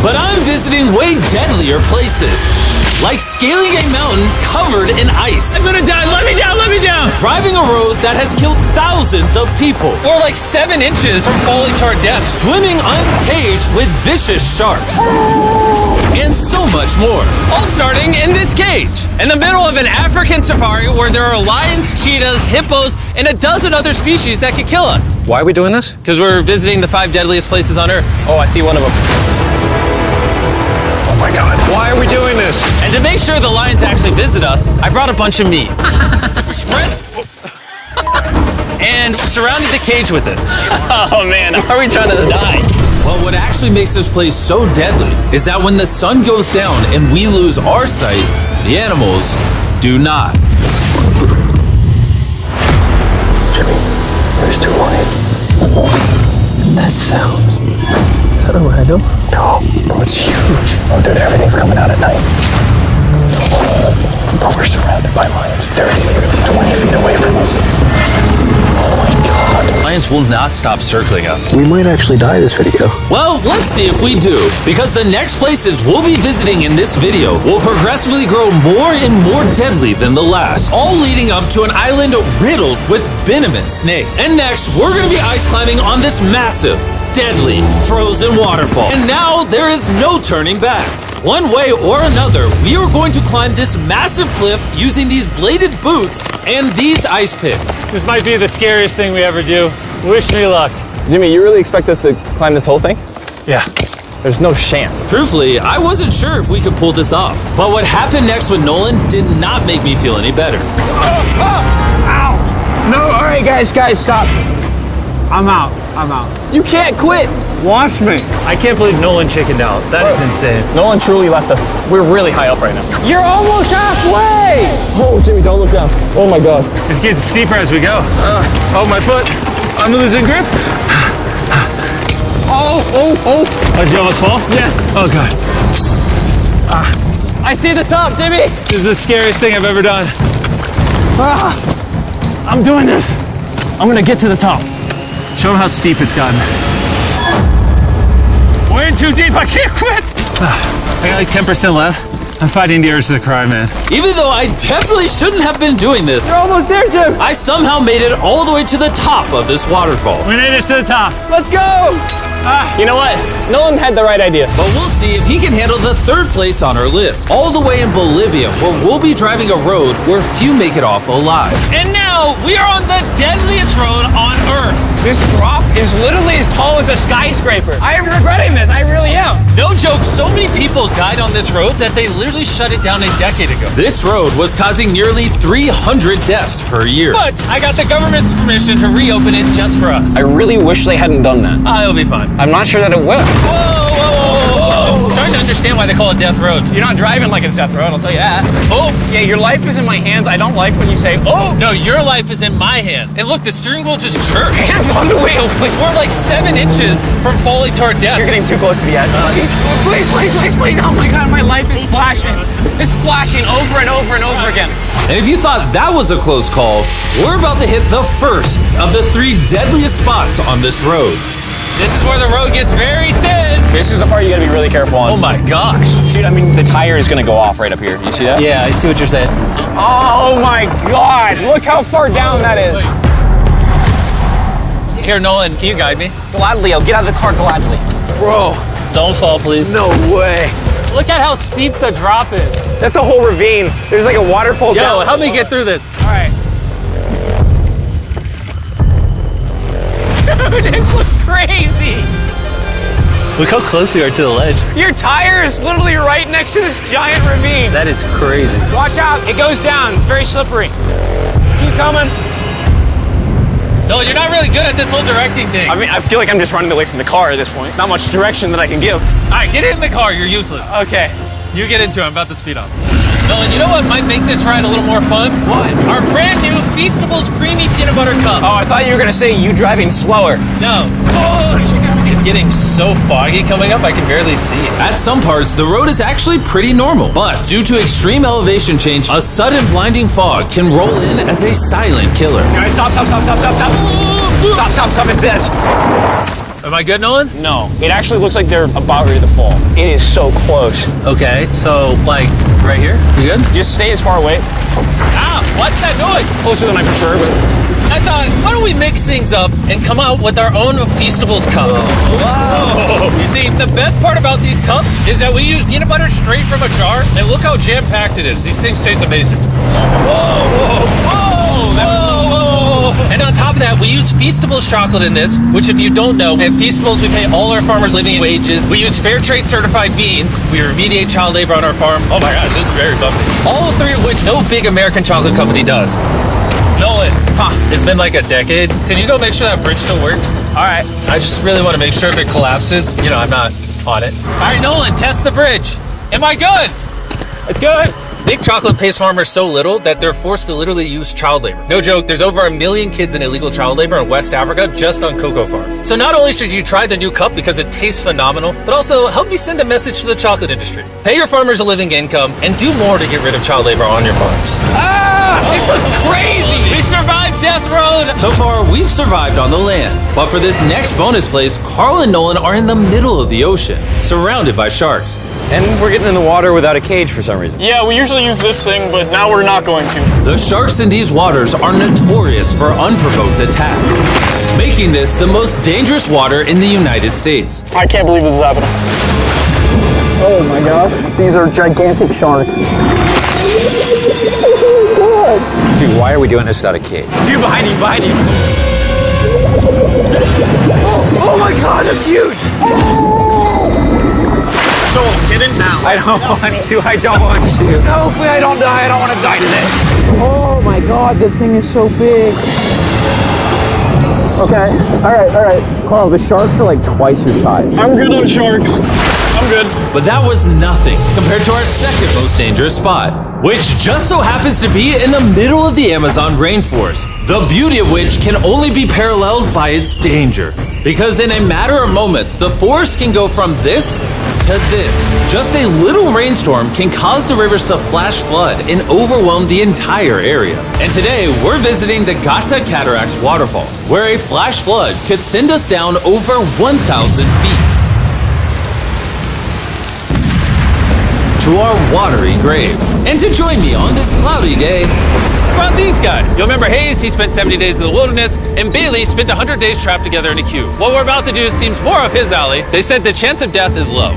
But I'm visiting way deadlier places, like scaling a mountain covered in ice. I'm gonna die, let me down, let me down! Driving a road that has killed thousands of people. Or like 7 inches from falling to our death. Swimming uncaged with vicious sharks. And so much more. All starting in this cage, in the middle of an African safari where there are lions, cheetahs, hippos, and a dozen other species that could kill us. Why are we doing this? Because we're visiting the 5 deadliest places on Earth. Oh, I see one of them. Oh my God. Why are we doing this? And to make sure the lions actually visit us, I brought a bunch of meat. Spread... and surrounded the cage with it. Oh man, are we trying to die? Well, what actually makes this place so deadly is that when the sun goes down and we lose our sight, the animals do not. Jimmy, there's 2 lions. That sounds... Is that a rhino? No, bro, it's huge. Oh, dude, everything's coming out at night. Bro, we're surrounded by lions. They're literally 20 feet away from us. Oh my God. Lions will not stop circling us. We might actually die this video. Well, let's see if we do, because the next places we'll be visiting in this video will progressively grow more and more deadly than the last, all leading up to an island riddled with venomous snakes. And next, we're gonna be ice climbing on this massive, deadly, frozen waterfall. And now there is no turning back. One way or another, we are going to climb this massive cliff using these bladed boots and these ice picks. This might be the scariest thing we ever do. Wish me luck. Jimmy, you really expect us to climb this whole thing? Yeah. There's no chance. Truthfully, I wasn't sure if we could pull this off. But what happened next with Nolan did not make me feel any better. Ow! No, all right, guys, stop. I'm out. You can't quit! Watch me. I can't believe Nolan chickened out. That is insane. Nolan truly left us. We're really high up right now. You're almost halfway! Oh, Jimmy, don't look down. Oh my God. It's getting steeper as we go. Oh, my foot. I'm losing grip. Oh, did you almost fall? Yes. Oh, God. I see the top, Jimmy! This is the scariest thing I've ever done. I'm doing this. I'm gonna get to the top. Show them how steep it's gotten. We're in too deep, I can't quit! I got like 10% left. I'm fighting the urge to cry, man. Even though I definitely shouldn't have been doing this, You're almost there, Jim! I somehow made it all the way to the top of this waterfall. We made it to the top. Let's go! You know what? Nolan had the right idea. But we'll see if he can handle the 3rd place on our list, all the way in Bolivia, where we'll be driving a road where few make it off alive. And now we are on the deadliest road on Earth. This drop is literally as tall as a skyscraper. I am regretting this, I really am. No joke, so many people died on this road that they literally shut it down a decade ago. This road was causing nearly 300 deaths per year. But I got the government's permission to reopen it just for us. I really wish they hadn't done that. It'll be fine. I'm not sure that it will. I'm starting to understand why they call it Death Road. You're not driving like it's death road, I'll tell you that. Oh, Yeah, your life is in my hands. I don't like when you say, oh! no, your life is in my hand. And look, the steering wheel just jerked. Hands on the wheel, please. We're like 7 inches from falling to our death. You're getting too close to the edge. Please. Oh my God, my life is flashing. It's flashing over and over and over again. And if you thought that was a close call, we're about to hit the first of the 3 deadliest spots on this road. This is where the road gets very thin. This is the part you gotta be really careful on. Oh my gosh. Dude, I mean, the tire is gonna go off right up here. You see that? Yeah, I see what you're saying. Oh my God, look how far down that is. Here, Nolan, can you guide me? Gladly, I'll get out of the car gladly. Bro, Don't fall, please. no way. Look at how steep the drop is. That's a whole ravine. There's like a waterfall Yo, down. help me get through this. All right. Dude, this looks crazy. Look how close we are to the ledge. Your tire is literally right next to this giant ravine. That is crazy. Watch out, it goes down. It's very slippery. Keep coming. No, you're not really good at this whole directing thing. I mean, I feel like I'm just running away from the car at this point. Not much direction that I can give. All right, get in the car. You're useless. Okay. You get into it. I'm about to speed up. Nolan, you know what might make this ride a little more fun? What? Our brand new Feastables Creamy Peanut Butter Cup. Oh, I thought you were gonna say you driving slower. No. It's getting so foggy coming up, I can barely see it. At some parts, the road is actually pretty normal, but due to extreme elevation change, a sudden blinding fog can roll in as a silent killer. Guys, stop, it's edge. Am I good, Nolan? No, it actually looks like they're about ready to fall. It is so close. Okay, so like right here? You good? Just stay as far away. Ah, what's that noise? Closer than I prefer, but I thought, why don't we mix things up and come out with our own Feastables cups? Whoa! You see, the best part about these cups is that we use peanut butter straight from a jar, and look how jam-packed it is. These things taste amazing. Whoa! Whoa! Whoa! And on top of that, we use Feastables chocolate in this, which if you don't know, at Feastables we pay all our farmers living wages. We use fair trade certified beans. We remediate child labor on our farms. Oh my gosh, this is very bumpy. All three of which no big American chocolate company does. Nolan, it's been like a decade. Can you go make sure that bridge still works? all right. I just really want to make sure if it collapses, you know, I'm not on it. All right, Nolan, test the bridge. Am I good? It's good. Big chocolate pays farmers so little that they're forced to literally use child labor. No joke, there's over 1 million kids in illegal child labor in West Africa just on cocoa farms. So not only should you try the new cup because it tastes phenomenal, but also help me send a message to the chocolate industry. Pay your farmers a living income and do more to get rid of child labor on your farms. This looks crazy. We survived Death Road! So far, we've survived on the land. But for this next bonus place, Carl and Nolan are in the middle of the ocean, surrounded by sharks. And we're getting in the water without a cage for some reason. Yeah, we usually use this thing, but now we're not going to. The sharks in these waters are notorious for unprovoked attacks, making this the most dangerous water in the United States. I can't believe this is happening. Oh my gosh, these are gigantic sharks. Dude, why are we doing this without a cage? Dude, behind you, behind you. Oh my god, that's huge! Don't get in now. I don't want to. I don't want to. No, hopefully I don't die. I don't want to die today. Oh my god, the thing is so big. Okay, all right. Carl, the sharks are like twice your size. I'm good on sharks. I'm good. But that was nothing compared to our second most dangerous spot, which just so happens to be in the middle of the Amazon rainforest, the beauty of which can only be paralleled by its danger. Because in a matter of moments, the forest can go from this to this. Just a little rainstorm can cause the rivers to flash flood and overwhelm the entire area. And today, we're visiting the Gata Cataracts waterfall, where a flash flood could send us down over 1,000 feet to our watery grave. And to join me on this cloudy day, What about these guys? You'll remember Hayes, he spent 70 days in the wilderness, and Bailey spent 100 days trapped together in a cube. What we're about to do seems more up his alley. They said the chance of death is low.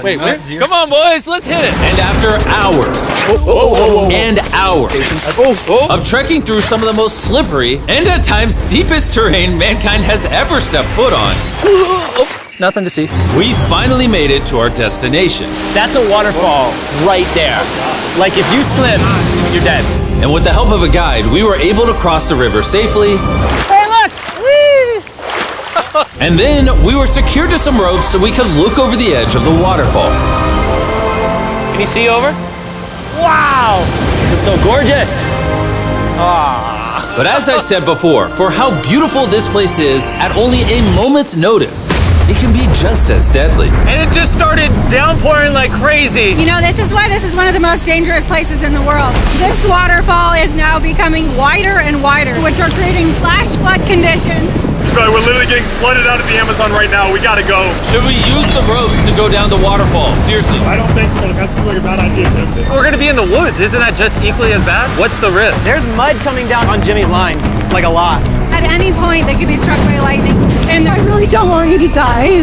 Wait, come on, boys, let's hit it. and after hours and hours of trekking through some of the most slippery and at times steepest terrain mankind has ever stepped foot on, Nothing to see. we finally made it to our destination. That's a waterfall right there. Like if you slip, you're dead. And with the help of a guide, we were able to cross the river safely. Hey, look! Whee! And then we were secured to some ropes so we could look over the edge of the waterfall. Can you see over? Wow! This is so gorgeous. But as I said before, for how beautiful this place is, at only a moment's notice, it can be just as deadly. And it just started downpouring like crazy. You know, this is why this is one of the most dangerous places in the world. This waterfall is now becoming wider and wider, which are creating flash flood conditions. Sorry, we're literally getting flooded out of the Amazon right now. We gotta go. Should we use the ropes to go down the waterfall? Seriously. I don't think so. That seems like a bad idea. We're gonna be in the woods. Isn't that just equally as bad? What's the risk? There's mud coming down on Jimmy's line, like a lot. At any point, they could be struck by lightning. And I really don't want you to die.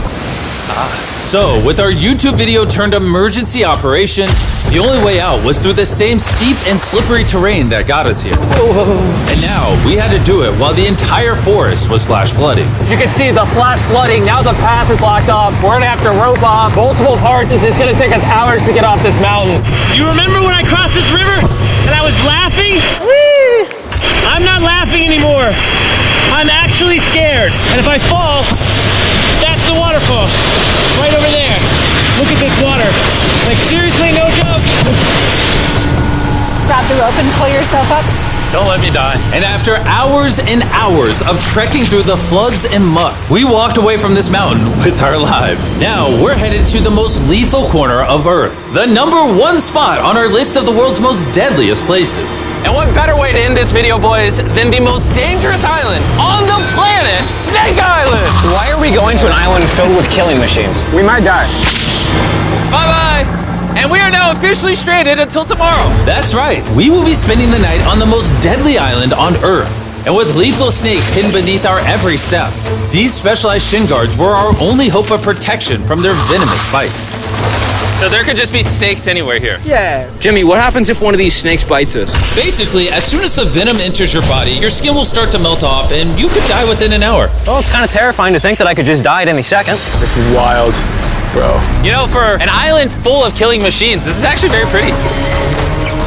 So, with our YouTube video turned emergency operation, the only way out was through the same steep and slippery terrain that got us here. And now, we had to do it while the entire forest was flash flooding. You can see the flash flooding. Now the path is blocked off. We're gonna have to rope off multiple parts. It's gonna take us hours to get off this mountain. You remember when I crossed this river and I was laughing? Whee! I'm not laughing anymore. I'm actually scared. And if I fall, that's the waterfall. Right over there. Look at this water. Like seriously, no joke. Grab the rope and pull yourself up. Don't let me die. And after hours and hours of trekking through the floods and muck, we walked away from this mountain with our lives. Now we're headed to the most lethal corner of Earth, the #1 spot on our list of the world's most deadliest places. And what better way to end this video, boys, than the most dangerous island on the planet, Snake Island! Why are we going to an island filled with killing machines? We might die. Bye-bye! And we are now officially stranded until tomorrow. That's right, we will be spending the night on the most deadly island on Earth. And with lethal snakes hidden beneath our every step, these specialized shin guards were our only hope of protection from their venomous bites. So there could just be snakes anywhere here. Yeah. Jimmy, what happens if one of these snakes bites us? Basically, as soon as the venom enters your body, your skin will start to melt off and you could die within an hour. Well, it's kind of terrifying to think that I could just die at any second. This is wild, bro. You know, for an island full of killing machines, this is actually very pretty.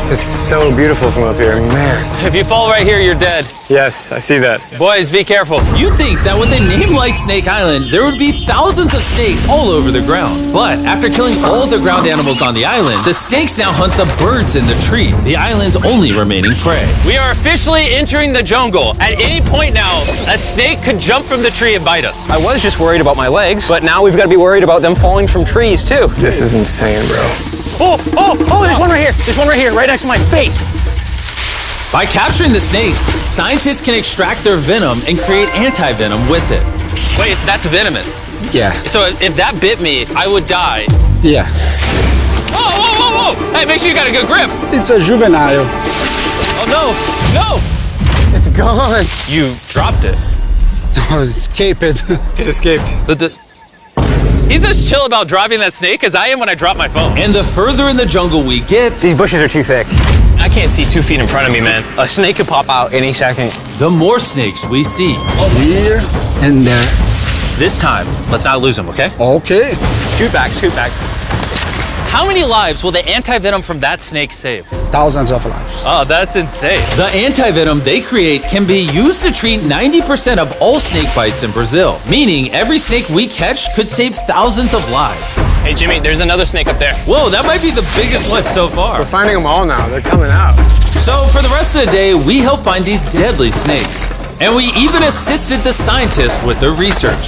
This is so beautiful from up here, man. If you fall right here, you're dead. Yes, I see that. Boys, be careful. You'd think that with a name like Snake Island, there would be thousands of snakes all over the ground. But after killing all the ground animals on the island, the snakes now hunt the birds in the trees, the island's only remaining prey. We are officially entering the jungle. At any point now, a snake could jump from the tree and bite us. I was just worried about my legs, but now we've got to be worried about them falling from trees, too. This is insane, bro. Oh, there's one right here. There's one right here, right next to my face. By capturing the snakes, scientists can extract their venom and create anti-venom with it. Wait, that's venomous. Yeah. So if that bit me, I would die. Yeah. Whoa! Hey, make sure you got a good grip. It's a juvenile. Oh, no! It's gone. You dropped it. Escape it. It escaped. He's as chill about dropping that snake as I am when I drop my phone. And the further in the jungle we get, These bushes are too thick. I can't see 2 feet in front of me, man. A snake could pop out any second. the more snakes we see. Here and there. This time, let's not lose him, okay? Okay. Scoot back, scoot back. How many lives will the anti-venom from that snake save? Thousands of lives. Oh, that's insane. The anti-venom they create can be used to treat 90% of all snake bites in Brazil, meaning every snake we catch could save thousands of lives. Hey, Jimmy, there's another snake up there. Whoa, that might be the biggest one so far. We're finding them all now. They're coming out. So for the rest of the day, we help find these deadly snakes. And we even assisted the scientists with their research.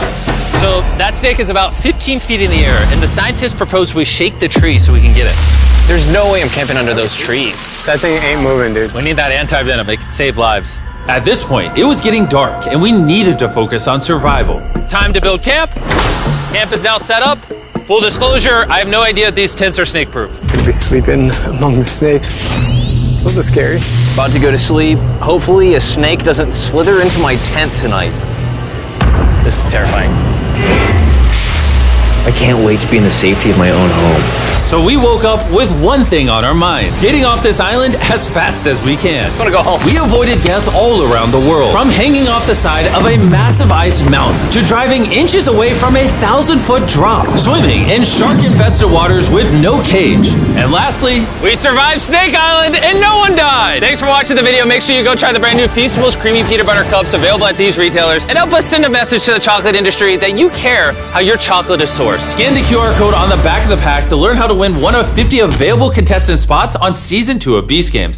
So that snake is about 15 feet in the air, and the scientists proposed we shake the tree so we can get it. There's no way I'm camping under those trees. That thing ain't moving, dude. We need that anti-venom. It can save lives. At this point, it was getting dark and we needed to focus on survival. Time to build camp. Camp is now set up. Full disclosure, I have no idea if these tents are snake-proof. Could be sleeping among the snakes. Those are scary. About to go to sleep. Hopefully a snake doesn't slither into my tent tonight. This is terrifying. I can't wait to be in the safety of my own home. So we woke up with one thing on our minds: getting off this island as fast as we can. I just want to go home. We avoided death all around the world, from hanging off the side of a massive ice mountain to driving inches away from a 1,000-foot drop, swimming in shark-infested waters with no cage, and lastly, We survived Snake Island and no one died. Thanks for watching the video. Make sure you go try the brand new Feastables Creamy Peanut Butter Cups available at these retailers, and help us send a message to the chocolate industry that you care how your chocolate is sourced. scan the QR code on the back of the pack to learn how to win one of 50 available contestant spots on Season 2 of Beast Games.